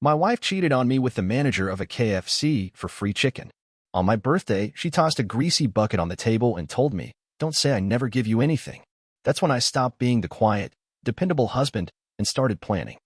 My wife cheated on me with the manager of a KFC for free chicken. On my birthday, she tossed a greasy bucket on the table and told me, "Don't say I never give you anything." That's when I stopped being the quiet, dependable husband and started planning.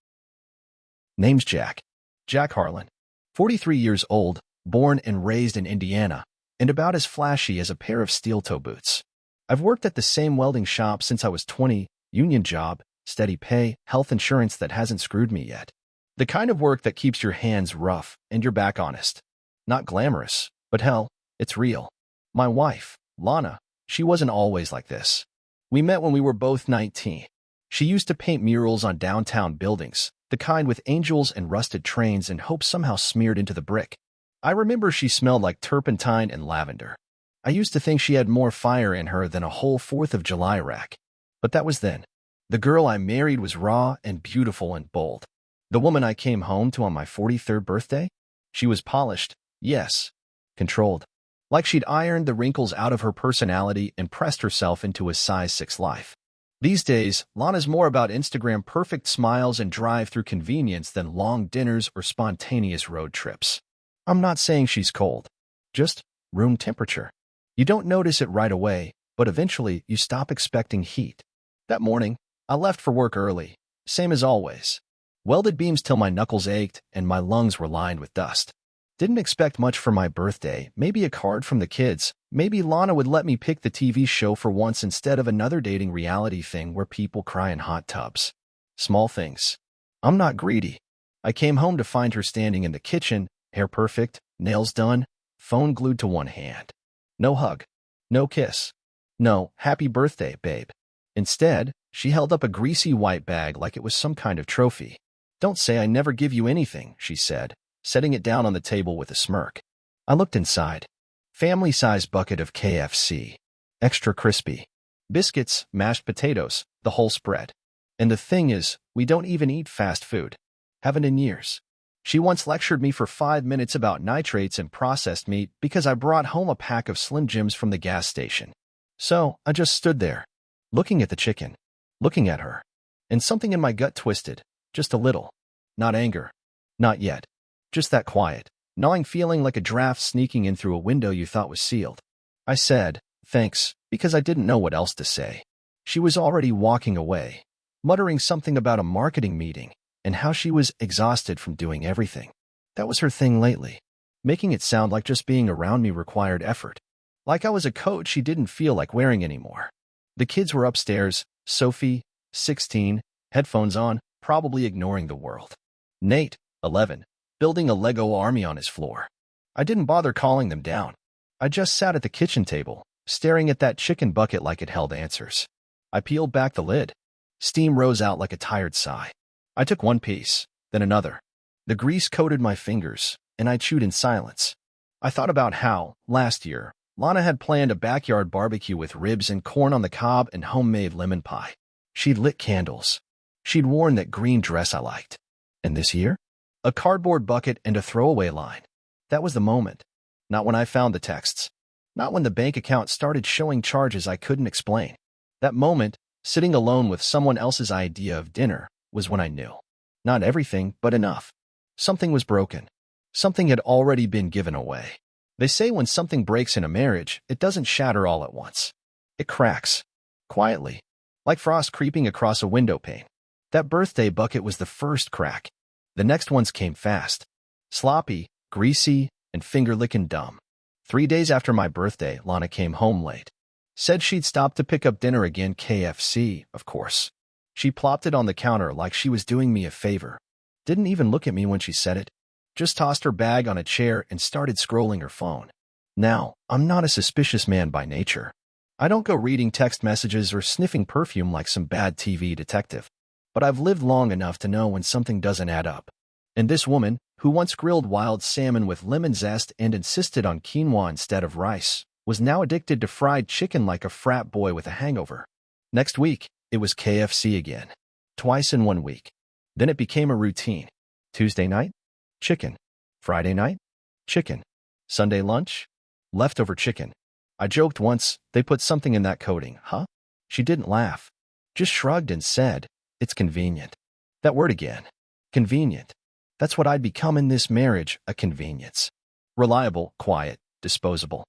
Name's Jack. Jack Harlan. 43 years old, born and raised in Indiana, and about as flashy as a pair of steel-toe boots. I've worked at the same welding shop since I was 20, union job, steady pay, health insurance that hasn't screwed me yet. The kind of work that keeps your hands rough and your back honest. Not glamorous, but hell, it's real. My wife, Lana, she wasn't always like this. We met when we were both 19. She used to paint murals on downtown buildings, the kind with angels and rusted trains and hope somehow smeared into the brick. I remember she smelled like turpentine and lavender. I used to think she had more fire in her than a whole 4th of July rack. But that was then. The girl I married was raw and beautiful and bold. The woman I came home to on my 43rd birthday? She was polished, yes, controlled. Like she'd ironed the wrinkles out of her personality and pressed herself into a size 6 life. These days, Lana's more about Instagram perfect smiles and drive-through convenience than long dinners or spontaneous road trips. I'm not saying she's cold, just room temperature. You don't notice it right away, but eventually you stop expecting heat. That morning, I left for work early, same as always. Welded beams till my knuckles ached and my lungs were lined with dust. Didn't expect much for my birthday, maybe a card from the kids. Maybe Lana would let me pick the TV show for once instead of another dating reality thing where people cry in hot tubs. Small things. I'm not greedy. I came home to find her standing in the kitchen, hair perfect, nails done, phone glued to one hand. No hug. No kiss. No, happy birthday, babe. Instead, she held up a greasy white bag like it was some kind of trophy. "Don't say I never give you anything," she said, setting it down on the table with a smirk. I looked inside. Family-size bucket of KFC. Extra crispy. Biscuits, mashed potatoes, the whole spread. And the thing is, we don't even eat fast food. Haven't in years. She once lectured me for 5 minutes about nitrates and processed meat because I brought home a pack of Slim Jims from the gas station. So, I just stood there, looking at the chicken, looking at her. And something in my gut twisted, just a little. Not anger. Not yet. Just that quiet, gnawing feeling like a draft sneaking in through a window you thought was sealed. I said, "Thanks," because I didn't know what else to say. She was already walking away, muttering something about a marketing meeting and how she was exhausted from doing everything. That was her thing lately, making it sound like just being around me required effort. Like I was a coat she didn't feel like wearing anymore. The kids were upstairs, Sophie, 16, headphones on, probably ignoring the world. Nate, 11, building a Lego army on his floor. I didn't bother calling them down. I just sat at the kitchen table, staring at that chicken bucket like it held answers. I peeled back the lid. Steam rose out like a tired sigh. I took one piece, then another. The grease coated my fingers, and I chewed in silence. I thought about how, last year, Lana had planned a backyard barbecue with ribs and corn on the cob and homemade lemon pie. She'd lit candles. She'd worn that green dress I liked. And this year? A cardboard bucket and a throwaway line. That was the moment. Not when I found the texts. Not when the bank account started showing charges I couldn't explain. That moment, sitting alone with someone else's idea of dinner, was when I knew. Not everything, but enough. Something was broken. Something had already been given away. They say when something breaks in a marriage, it doesn't shatter all at once. It cracks. Quietly. Like frost creeping across a window pane. That birthday bucket was the first crack. The next ones came fast. Sloppy, greasy, and finger-licking dumb. 3 days after my birthday, Lana came home late. Said she'd stop to pick up dinner again, KFC, of course. She plopped it on the counter like she was doing me a favor. Didn't even look at me when she said it. Just tossed her bag on a chair and started scrolling her phone. Now, I'm not a suspicious man by nature. I don't go reading text messages or sniffing perfume like some bad TV detective. But I've lived long enough to know when something doesn't add up. And this woman, who once grilled wild salmon with lemon zest and insisted on quinoa instead of rice, was now addicted to fried chicken like a frat boy with a hangover. Next week, it was KFC again. Twice in 1 week. Then it became a routine. Tuesday night? Chicken. Friday night? Chicken. Sunday lunch? Leftover chicken. I joked once, they put something in that coating, huh? She didn't laugh. Just shrugged and said, "It's convenient." That word again. Convenient. That's what I'd become in this marriage, a convenience. Reliable, quiet, disposable.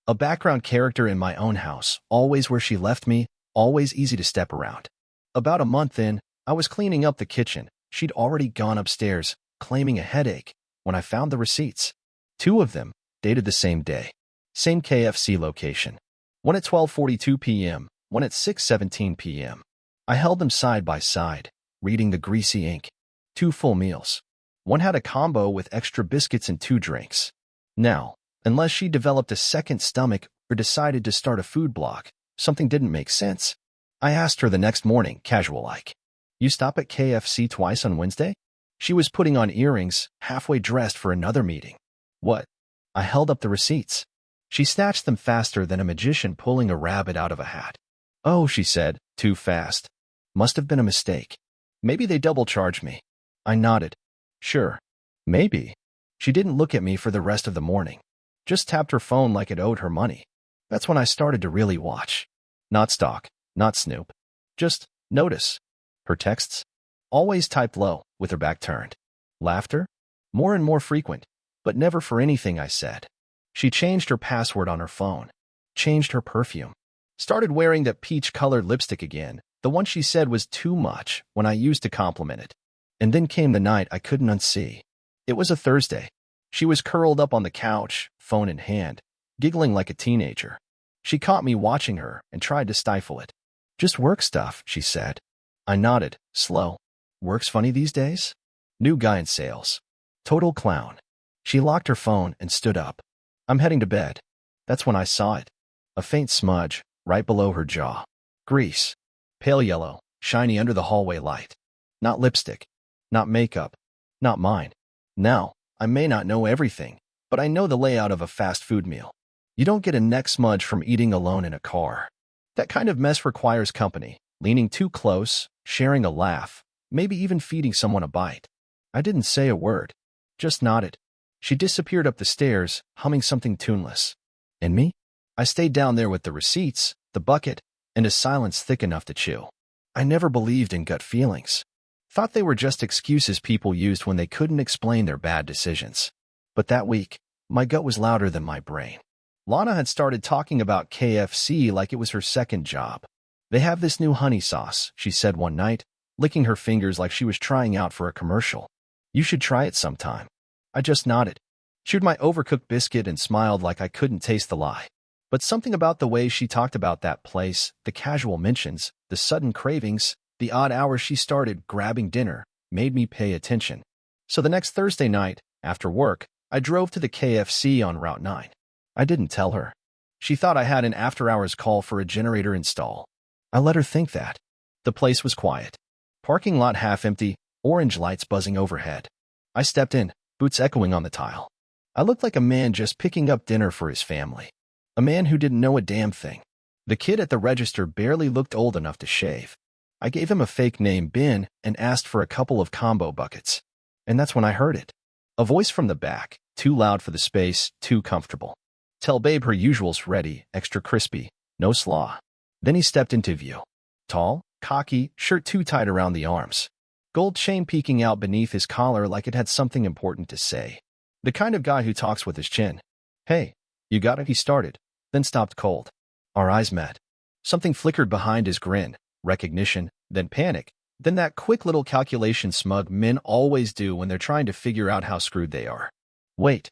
A background character in my own house, always where she left me, always easy to step around. About a month in, I was cleaning up the kitchen. She'd already gone upstairs, claiming a headache, when I found the receipts. 2 of them, dated the same day. Same KFC location. One at 12:42 p.m., one at 6:17 p.m. I held them side by side, reading the greasy ink. 2 full meals. One had a combo with extra biscuits and 2 drinks. Now, unless she developed a second stomach or decided to start a food blog, something didn't make sense. I asked her the next morning, casual-like, "You stop at KFC twice on Wednesday?" She was putting on earrings, halfway dressed for another meeting. What? I held up the receipts. She snatched them faster than a magician pulling a rabbit out of a hat. "Oh," she said, "too fast. Must have been a mistake. Maybe they double-charged me." I nodded. "Sure. Maybe." She didn't look at me for the rest of the morning. Just tapped her phone like it owed her money. That's when I started to really watch. Not stalk, not snoop. Just notice. Her texts? Always typed low, with her back turned. Laughter? More and more frequent, but never for anything I said. She changed her password on her phone. Changed her perfume. Started wearing that peach-colored lipstick again, the one she said was too much when I used to compliment it. And then came the night I couldn't unsee. It was a Thursday. She was curled up on the couch, phone in hand, giggling like a teenager. She caught me watching her and tried to stifle it. "Just work stuff," she said. I nodded, slow. "Work's funny these days?" New guy in sales. Total clown. She locked her phone and stood up. "I'm heading to bed." That's when I saw it. A faint smudge, right below her jaw. Grease. Pale yellow, shiny under the hallway light. Not lipstick. Not makeup. Not mine. Now, I may not know everything, but I know the layout of a fast food meal. You don't get a neck smudge from eating alone in a car. That kind of mess requires company, leaning too close, sharing a laugh, maybe even feeding someone a bite. I didn't say a word. Just nodded. She disappeared up the stairs, humming something tuneless. And me? I stayed down there with the receipts, the bucket, and a silence thick enough to chew. I never believed in gut feelings. Thought they were just excuses people used when they couldn't explain their bad decisions. But that week, my gut was louder than my brain. Lana had started talking about KFC like it was her second job. "They have this new honey sauce," she said one night, licking her fingers like she was trying out for a commercial. "You should try it sometime." I just nodded, chewed my overcooked biscuit and smiled like I couldn't taste the lie. But something about the way she talked about that place, the casual mentions, the sudden cravings, the odd hours she started grabbing dinner, made me pay attention. So the next Thursday night, after work, I drove to the KFC on Route 9. I didn't tell her. She thought I had an after-hours call for a generator install. I let her think that. The place was quiet. Parking lot half empty, orange lights buzzing overhead. I stepped in, boots echoing on the tile. I looked like a man just picking up dinner for his family. A man who didn't know a damn thing. The kid at the register barely looked old enough to shave. I gave him a fake name, Ben, and asked for a couple of combo buckets. And that's when I heard it. A voice from the back, too loud for the space, too comfortable. "Tell babe her usual's ready, extra crispy, no slaw." Then he stepped into view. Tall, cocky, shirt too tight around the arms. Gold chain peeking out beneath his collar like it had something important to say. The kind of guy who talks with his chin. "Hey, you got it," he started, then stopped cold. Our eyes met. Something flickered behind his grin. Recognition, then panic, then that quick little calculation smug men always do when they're trying to figure out how screwed they are. "Wait,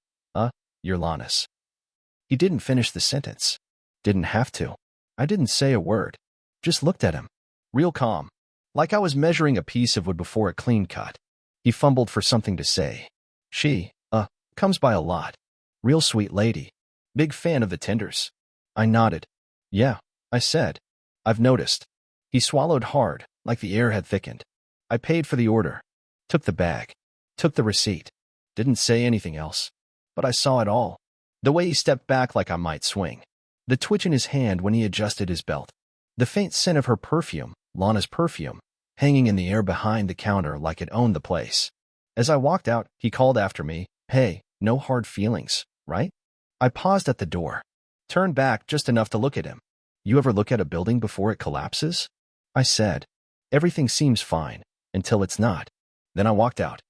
you're Lana's." He didn't finish the sentence. Didn't have to. I didn't say a word. Just looked at him. Real calm. Like I was measuring a piece of wood before a clean cut. He fumbled for something to say. "She, comes by a lot. Real sweet lady. Big fan of the tenders." I nodded. "Yeah," I said. "I've noticed." He swallowed hard, like the air had thickened. I paid for the order. Took the bag. Took the receipt. Didn't say anything else. But I saw it all. The way he stepped back like I might swing. The twitch in his hand when he adjusted his belt. The faint scent of her perfume, Lana's perfume, hanging in the air behind the counter like it owned the place. As I walked out, he called after me, "Hey, no hard feelings, right?" I paused at the door. Turned back just enough to look at him. "You ever look at a building before it collapses?" I said. "Everything seems fine, until it's not." Then I walked out.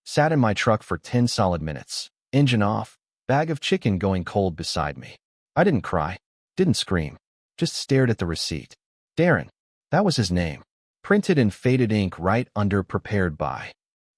Sat in my truck for 10 solid minutes. Engine off, bag of chicken going cold beside me. I didn't cry, didn't scream, just stared at the receipt. Darren, that was his name, printed in faded ink right under prepared by.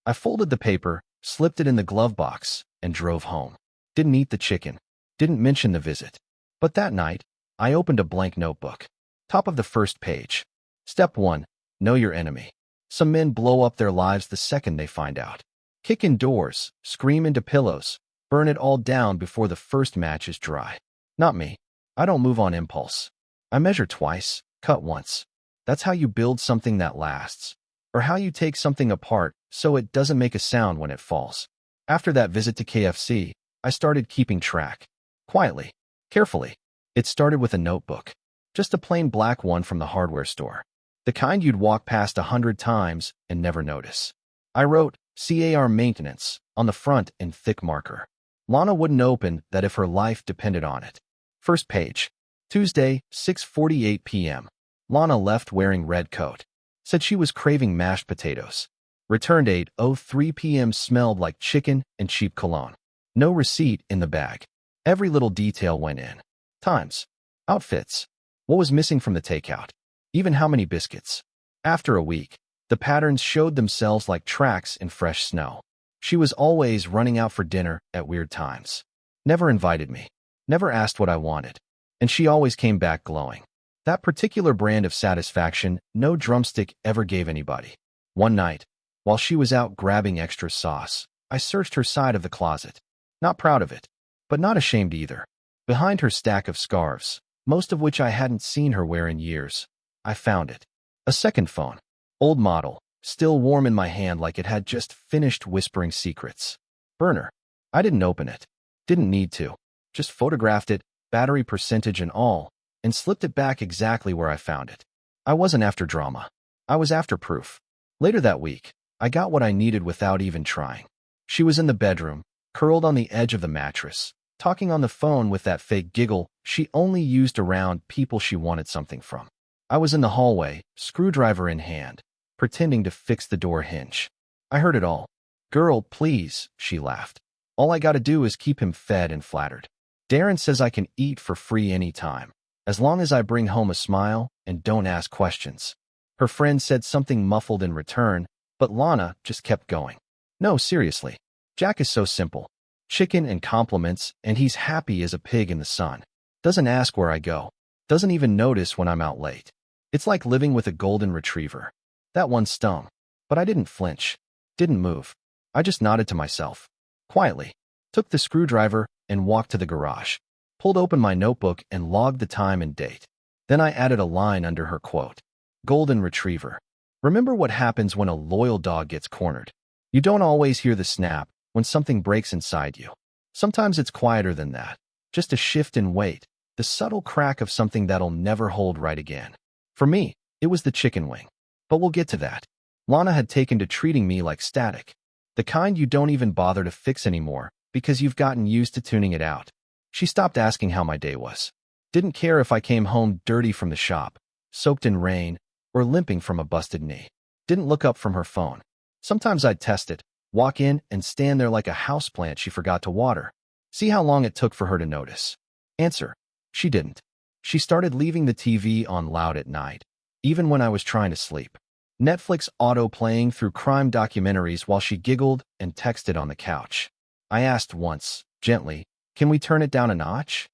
I folded the paper, slipped it in the glove box, and drove home. Didn't eat the chicken, didn't mention the visit. But that night, I opened a blank notebook. Top of the first page. Step 1. Know your enemy. Some men blow up their lives the second they find out. Kick in doors, scream into pillows, burn it all down before the first match is dry. Not me. I don't move on impulse. I measure twice, cut once. That's how you build something that lasts. Or how you take something apart so it doesn't make a sound when it falls. After that visit to KFC, I started keeping track. Quietly, carefully. It started with a notebook. Just a plain black one from the hardware store. The kind you'd walk past 100 times and never notice. I wrote CAR maintenance on the front in thick marker. Lana wouldn't open that if her life depended on it. First page. Tuesday, 6:48 p.m. Lana left wearing red coat. Said she was craving mashed potatoes. Returned 8:03 p.m. Smelled like chicken and cheap cologne. No receipt in the bag. Every little detail went in. Times. Outfits. What was missing from the takeout? Even how many biscuits? After a week, the patterns showed themselves like tracks in fresh snow. She was always running out for dinner at weird times. Never invited me. Never asked what I wanted. And she always came back glowing. That particular brand of satisfaction no drumstick ever gave anybody. One night, while she was out grabbing extra sauce, I searched her side of the closet. Not proud of it, but not ashamed either. Behind her stack of scarves, most of which I hadn't seen her wear in years, I found it. A second phone. Old model, still warm in my hand like it had just finished whispering secrets. Burner. I didn't open it. Didn't need to. Just photographed it, battery percentage and all, and slipped it back exactly where I found it. I wasn't after drama. I was after proof. Later that week, I got what I needed without even trying. She was in the bedroom, curled on the edge of the mattress, talking on the phone with that fake giggle she only used around people she wanted something from. I was in the hallway, screwdriver in hand, pretending to fix the door hinge. I heard it all. Girl, please, she laughed. All I gotta do is keep him fed and flattered. Darren says I can eat for free anytime, as long as I bring home a smile and don't ask questions. Her friend said something muffled in return, but Lana just kept going. No, seriously. Jack is so simple. Chicken and compliments, and he's happy as a pig in the sun. Doesn't ask where I go. Doesn't even notice when I'm out late. It's like living with a golden retriever. That one stung. But I didn't flinch. Didn't move. I just nodded to myself. Quietly. Took the screwdriver and walked to the garage. Pulled open my notebook and logged the time and date. Then I added a line under her quote. Golden retriever. Remember what happens when a loyal dog gets cornered. You don't always hear the snap when something breaks inside you. Sometimes it's quieter than that. Just a shift in weight. The subtle crack of something that'll never hold right again. For me, it was the chicken wing. But we'll get to that. Lana had taken to treating me like static. The kind you don't even bother to fix anymore because you've gotten used to tuning it out. She stopped asking how my day was. Didn't care if I came home dirty from the shop, soaked in rain, or limping from a busted knee. Didn't look up from her phone. Sometimes I'd test it, walk in and stand there like a houseplant she forgot to water. See how long it took for her to notice. Answer. She didn't. She started leaving the TV on loud at night, even when I was trying to sleep. Netflix auto-playing through crime documentaries while she giggled and texted on the couch. I asked once, gently, can we turn it down a notch?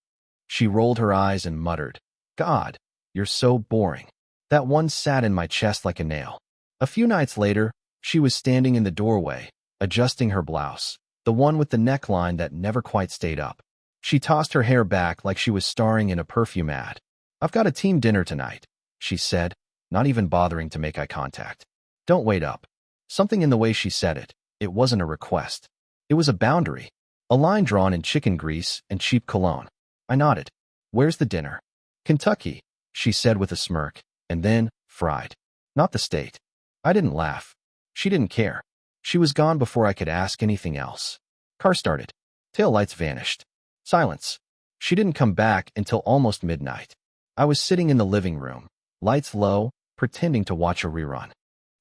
She rolled her eyes and muttered, God, you're so boring. That one sat in my chest like a nail. A few nights later, she was standing in the doorway, adjusting her blouse, the one with the neckline that never quite stayed up. She tossed her hair back like she was starring in a perfume ad. I've got a team dinner tonight, she said, not even bothering to make eye contact. Don't wait up. Something in the way she said it. It wasn't a request. It was a boundary. A line drawn in chicken grease and cheap cologne. I nodded. Where's the dinner? Kentucky, she said with a smirk, and then, fried. Not the state. I didn't laugh. She didn't care. She was gone before I could ask anything else. Car started. Taillights vanished. Silence. She didn't come back until almost midnight. I was sitting in the living room, lights low, pretending to watch a rerun.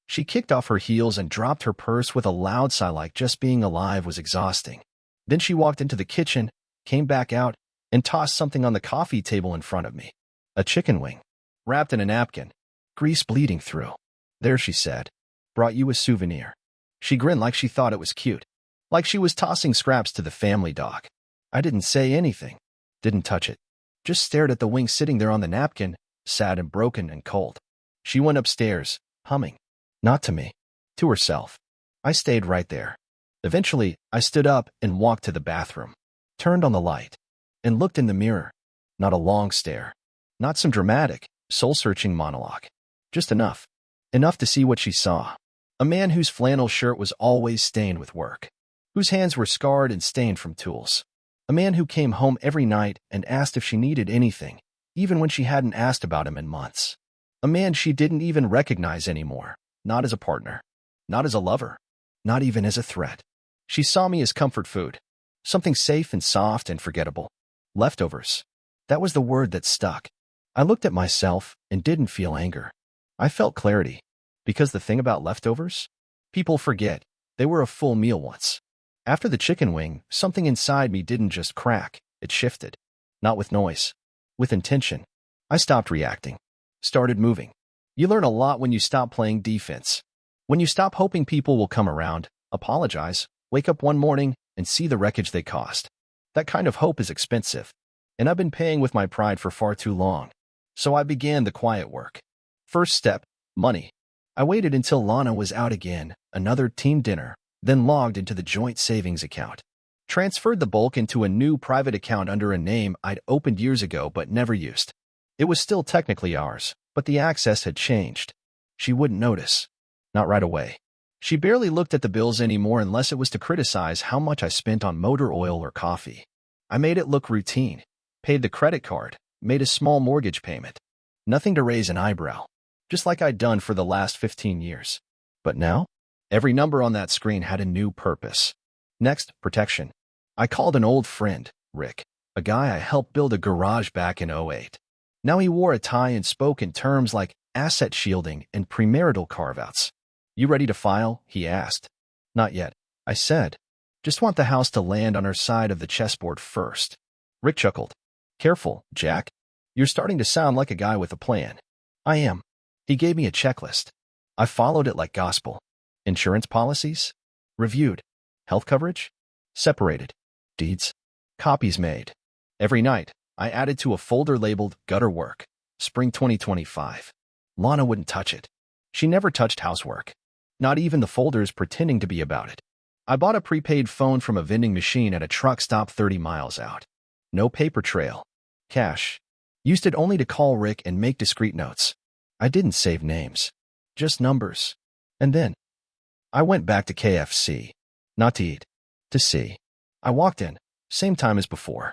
She kicked off her heels and dropped her purse with a loud sigh like just being alive was exhausting. Then she walked into the kitchen, came back out, and tossed something on the coffee table in front of me. A chicken wing, wrapped in a napkin, grease bleeding through. There, she said. Brought you a souvenir. She grinned like she thought it was cute, like she was tossing scraps to the family dog. I didn't say anything, didn't touch it, just stared at the wing sitting there on the napkin, sad and broken and cold. She went upstairs, humming. Not to me, to herself. I stayed right there. Eventually, I stood up and walked to the bathroom, turned on the light, and looked in the mirror. Not a long stare, not some dramatic, soul-searching monologue. Just enough. Enough to see what she saw. A man whose flannel shirt was always stained with work, whose hands were scarred and stained from tools. A man who came home every night and asked if she needed anything, even when she hadn't asked about him in months. A man she didn't even recognize anymore. Not as a partner, not as a lover, not even as a threat. She saw me as comfort food, something safe and soft and forgettable. Leftovers. That was the word that stuck. I looked at myself and didn't feel anger. I felt clarity. Because the thing about leftovers? People forget. They were a full meal once. After the chicken wing, something inside me didn't just crack, it shifted. Not with noise, with intention. I stopped reacting, started moving. You learn a lot when you stop playing defense. When you stop hoping people will come around, apologize, wake up one morning, and see the wreckage they caused. That kind of hope is expensive, and I've been paying with my pride for far too long. So I began the quiet work. First step, money. I waited until Lana was out again, another team dinner, then logged into the joint savings account. Transferred the bulk into a new private account under a name I'd opened years ago but never used. It was still technically ours, but the access had changed. She wouldn't notice. Not right away. She barely looked at the bills anymore unless it was to criticize how much I spent on motor oil or coffee. I made it look routine. Paid the credit card. Made a small mortgage payment. Nothing to raise an eyebrow. Just like I'd done for the last 15 years. But now? Every number on that screen had a new purpose. Next, protection. I called an old friend, Rick, a guy I helped build a garage back in '08. Now he wore a tie and spoke in terms like asset shielding and premarital carve-outs. You ready to file? He asked. Not yet, I said. Just want the house to land on her side of the chessboard first. Rick chuckled. Careful, Jack. You're starting to sound like a guy with a plan. I am. He gave me a checklist. I followed it like gospel. Insurance policies? Reviewed. Health coverage? Separated. Deeds? Copies made. Every night, I added to a folder labeled Gutter Work, Spring 2025. Lana wouldn't touch it. She never touched housework. Not even the folders pretending to be about it. I bought a prepaid phone from a vending machine at a truck stop 30 miles out. No paper trail. Cash. Used it only to call Rick and make discreet notes. I didn't save names. Just numbers. And then I went back to KFC. Not to eat. To see. I walked in. Same time as before.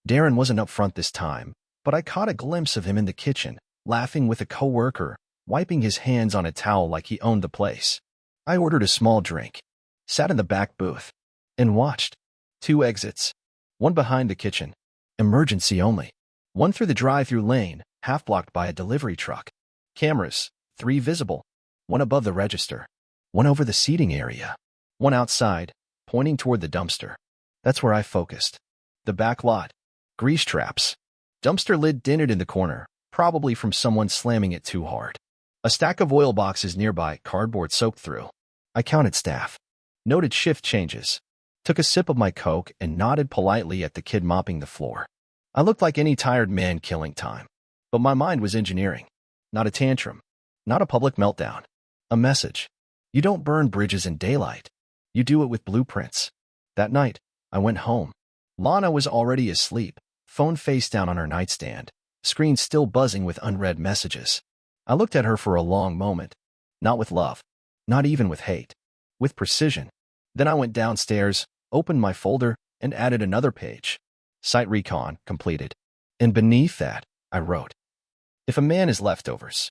Darren wasn't up front this time, but I caught a glimpse of him in the kitchen, laughing with a coworker, wiping his hands on a towel like he owned the place. I ordered a small drink, sat in the back booth, and watched. 2 exits. One behind the kitchen. Emergency only. One through the drive-through lane, half blocked by a delivery truck. Cameras. 3 visible. One above the register. One over the seating area. One outside, pointing toward the dumpster. That's where I focused. The back lot. Grease traps. Dumpster lid dented in the corner, probably from someone slamming it too hard. A stack of oil boxes nearby, cardboard soaked through. I counted staff. Noted shift changes. Took a sip of my Coke and nodded politely at the kid mopping the floor. I looked like any tired man killing time. But my mind was engineering. Not a tantrum. Not a public meltdown. A message. You don't burn bridges in daylight. You do it with blueprints. That night, I went home. Lana was already asleep, phone face down on her nightstand, screen still buzzing with unread messages. I looked at her for a long moment. Not with love. Not even with hate. With precision. Then I went downstairs, opened my folder, and added another page. Site recon completed. And beneath that, I wrote, if a man is leftovers,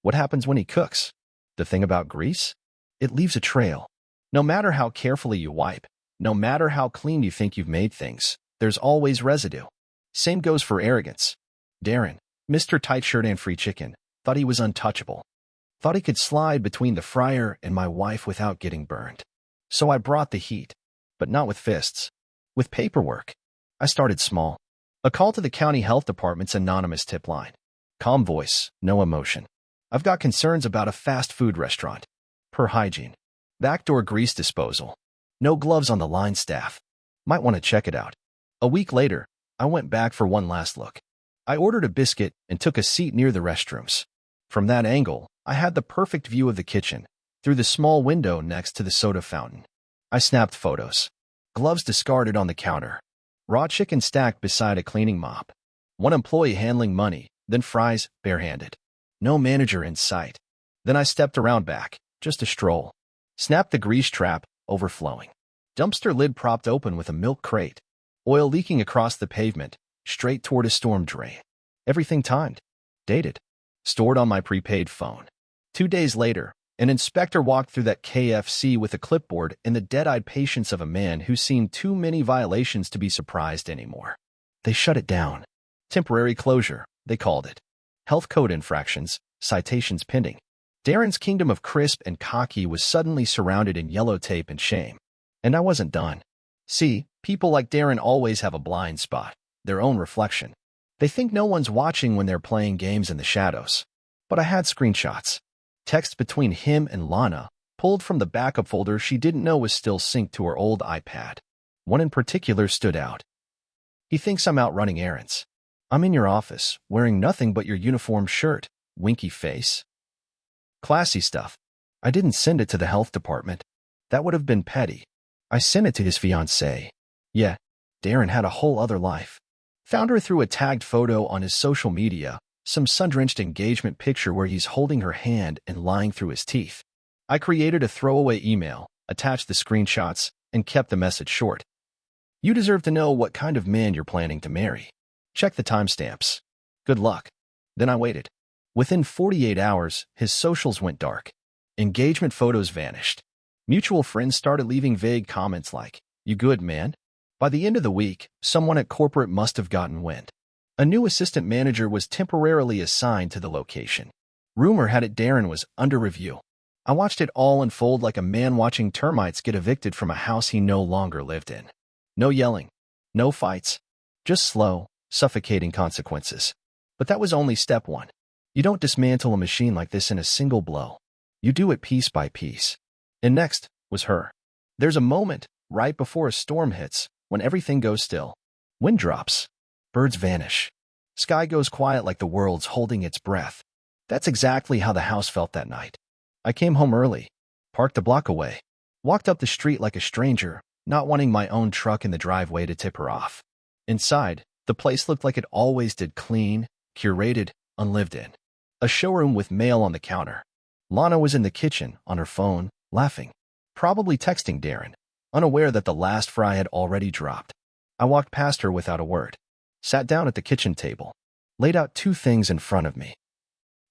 what happens when he cooks? The thing about grease? It leaves a trail. No matter how carefully you wipe, no matter how clean you think you've made things, there's always residue. Same goes for arrogance. Darren, Mr. Tight Shirt and Free Chicken, thought he was untouchable. Thought he could slide between the fryer and my wife without getting burned. So I brought the heat, but not with fists. With paperwork. I started small. A call to the county health department's anonymous tip line. Calm voice, no emotion. I've got concerns about a fast food restaurant. Per hygiene. Backdoor grease disposal. No gloves on the line staff. Might want to check it out. A week later, I went back for one last look. I ordered a biscuit and took a seat near the restrooms. From that angle, I had the perfect view of the kitchen, through the small window next to the soda fountain. I snapped photos. Gloves discarded on the counter. Raw chicken stacked beside a cleaning mop. One employee handling money, then fries, barehanded. No manager in sight. Then I stepped around back, just a stroll. Snapped the grease trap, overflowing. Dumpster lid propped open with a milk crate. Oil leaking across the pavement, straight toward a storm drain. Everything timed. Dated. Stored on my prepaid phone. 2 days later, an inspector walked through that KFC with a clipboard and the dead-eyed patience of a man who's seen too many violations to be surprised anymore. They shut it down. Temporary closure, they called it. Health code infractions, citations pending. Darren's kingdom of crisp and cocky was suddenly surrounded in yellow tape and shame. And I wasn't done. See, people like Darren always have a blind spot, their own reflection. They think no one's watching when they're playing games in the shadows. But I had screenshots. Text between him and Lana, pulled from the backup folder she didn't know was still synced to her old iPad. One in particular stood out. He thinks I'm out running errands. I'm in your office, wearing nothing but your uniform shirt, winky face. Classy stuff. I didn't send it to the health department. That would have been petty. I sent it to his fiancée. Yeah, Darren had a whole other life. Found her through a tagged photo on his social media, some sun-drenched engagement picture where he's holding her hand and lying through his teeth. I created a throwaway email, attached the screenshots, and kept the message short. You deserve to know what kind of man you're planning to marry. Check the timestamps. Good luck. Then I waited. Within 48 hours, his socials went dark. Engagement photos vanished. Mutual friends started leaving vague comments like, "You good, man?" By the end of the week, someone at corporate must have gotten wind. A new assistant manager was temporarily assigned to the location. Rumor had it Darren was under review. I watched it all unfold like a man watching termites get evicted from a house he no longer lived in. No yelling. No fights. Just slow, suffocating consequences. But that was only step one. You don't dismantle a machine like this in a single blow. You do it piece by piece. And next was her. There's a moment, right before a storm hits, when everything goes still. Wind drops. Birds vanish. Sky goes quiet like the world's holding its breath. That's exactly how the house felt that night. I came home early, parked a block away, walked up the street like a stranger, not wanting my own truck in the driveway to tip her off. Inside, the place looked like it always did, clean, curated, unlived in. A showroom with mail on the counter. Lana was in the kitchen, on her phone, laughing. Probably texting Darren, unaware that the last fry had already dropped. I walked past her without a word. Sat down at the kitchen table. Laid out 2 things in front of me.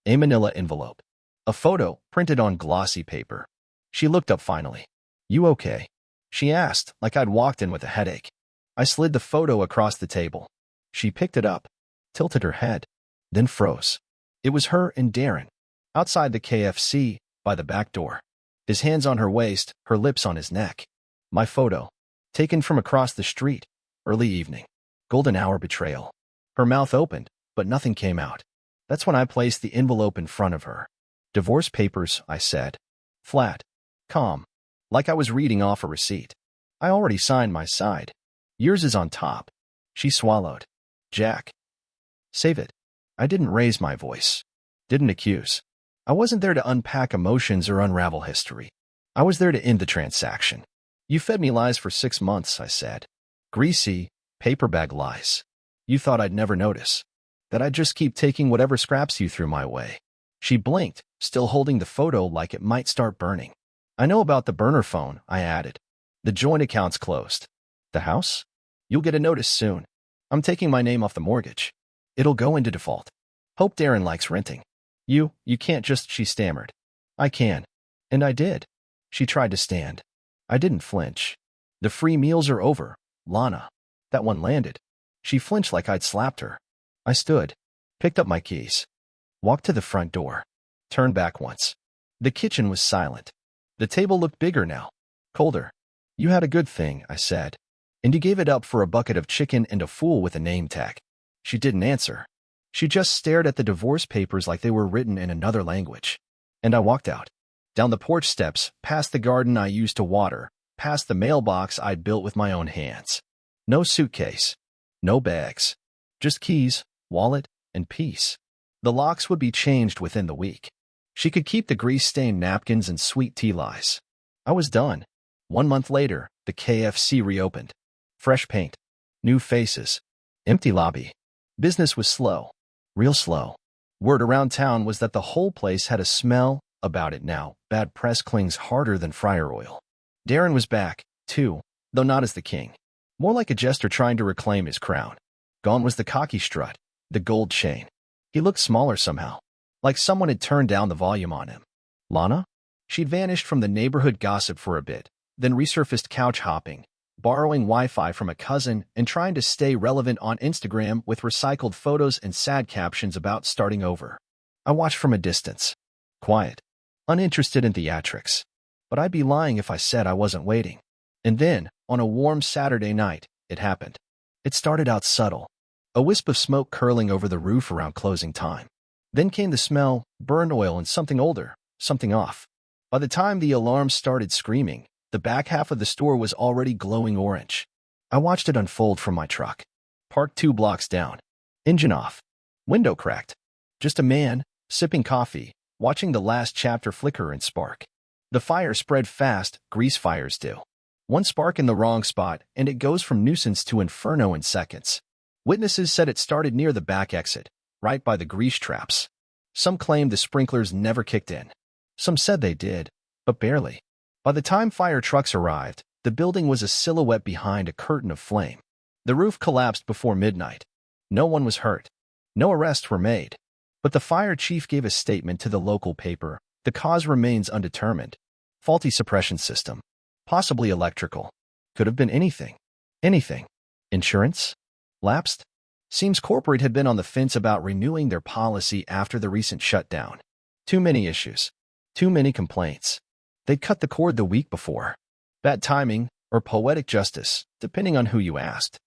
A manila envelope. A photo printed on glossy paper. She looked up finally. You okay? She asked, like I'd walked in with a headache. I slid the photo across the table. She picked it up, tilted her head, then froze. It was her and Darren, outside the KFC, by the back door. His hands on her waist, her lips on his neck. My photo, taken from across the street, early evening. Golden hour betrayal. Her mouth opened, but nothing came out. That's when I placed the envelope in front of her. Divorce papers, I said. Flat. Calm. Like I was reading off a receipt. I already signed my side. Yours is on top. She swallowed. Jack. Save it. I didn't raise my voice. Didn't accuse. I wasn't there to unpack emotions or unravel history. I was there to end the transaction. You fed me lies for 6 months, I said. Greasy, paper bag lies. You thought I'd never notice. That I'd just keep taking whatever scraps you threw my way. She blinked, still holding the photo like it might start burning. I know about the burner phone, I added. The joint account's closed. The house? You'll get a notice soon. I'm taking my name off the mortgage. It'll go into default. Hope Darren likes renting. You can't just, she stammered. I can. And I did. She tried to stand. I didn't flinch. The free meals are over, Lana. That one landed. She flinched like I'd slapped her. I stood, picked up my keys, walked to the front door, turned back once. The kitchen was silent. The table looked bigger now, colder. You had a good thing, I said. And you gave it up for a bucket of chicken and a fool with a name tag. She didn't answer. She just stared at the divorce papers like they were written in another language. And I walked out. Down the porch steps, past the garden I used to water, past the mailbox I'd built with my own hands. No suitcase. No bags. Just keys, wallet, and peace. The locks would be changed within the week. She could keep the grease-stained napkins and sweet tea lies. I was done. 1 month later, the KFC reopened. Fresh paint. New faces. Empty lobby. Business was slow. Real slow. Word around town was that the whole place had a smell about it now. Bad press clings harder than fryer oil. Darren was back, too, though not as the king. More like a jester trying to reclaim his crown. Gone was the cocky strut, the gold chain. He looked smaller somehow, like someone had turned down the volume on him. Lana? She'd vanished from the neighborhood gossip for a bit, then resurfaced couch hopping, borrowing Wi-Fi from a cousin and trying to stay relevant on Instagram with recycled photos and sad captions about starting over. I watched from a distance. Quiet. Uninterested in theatrics. But I'd be lying if I said I wasn't waiting. And then, on a warm Saturday night, it happened. It started out subtle. A wisp of smoke curling over the roof around closing time. Then came the smell, burned oil and something older, something off. By the time the alarm started screaming, the back half of the store was already glowing orange. I watched it unfold from my truck. Parked 2 blocks down. Engine off. Window cracked. Just a man, sipping coffee, watching the last chapter flicker and spark. The fire spread fast, grease fires do. One spark in the wrong spot, and it goes from nuisance to inferno in seconds. Witnesses said it started near the back exit, right by the grease traps. Some claimed the sprinklers never kicked in. Some said they did, but barely. By the time fire trucks arrived, the building was a silhouette behind a curtain of flame. The roof collapsed before midnight. No one was hurt. No arrests were made. But the fire chief gave a statement to the local paper. The cause remains undetermined. Faulty suppression system. Possibly electrical. Could have been anything. Anything. Insurance? Lapsed? Seems corporate had been on the fence about renewing their policy after the recent shutdown. Too many issues. Too many complaints. They'd cut the cord the week before. Bad timing, or poetic justice, depending on who you asked.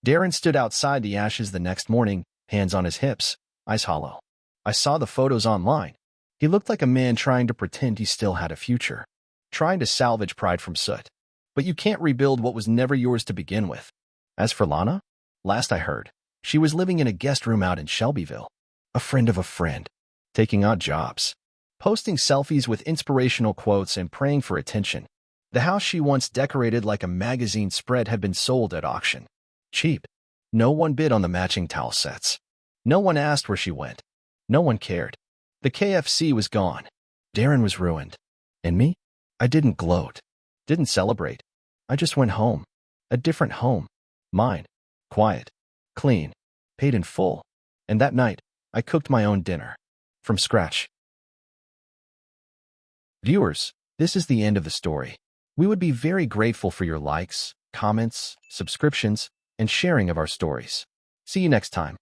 Darren stood outside the ashes the next morning, hands on his hips, eyes hollow. I saw the photos online. He looked like a man trying to pretend he still had a future. Trying to salvage pride from soot. But you can't rebuild what was never yours to begin with. As for Lana, last I heard, she was living in a guest room out in Shelbyville. A friend of a friend. Taking odd jobs. Posting selfies with inspirational quotes and praying for attention. The house she once decorated like a magazine spread had been sold at auction. Cheap. No one bid on the matching towel sets. No one asked where she went. No one cared. The KFC was gone. Darren was ruined. And me? I didn't gloat. Didn't celebrate. I just went home. A different home. Mine. Quiet. Clean. Paid in full. And that night, I cooked my own dinner. From scratch. Viewers, this is the end of the story. We would be very grateful for your likes, comments, subscriptions, and sharing of our stories. See you next time.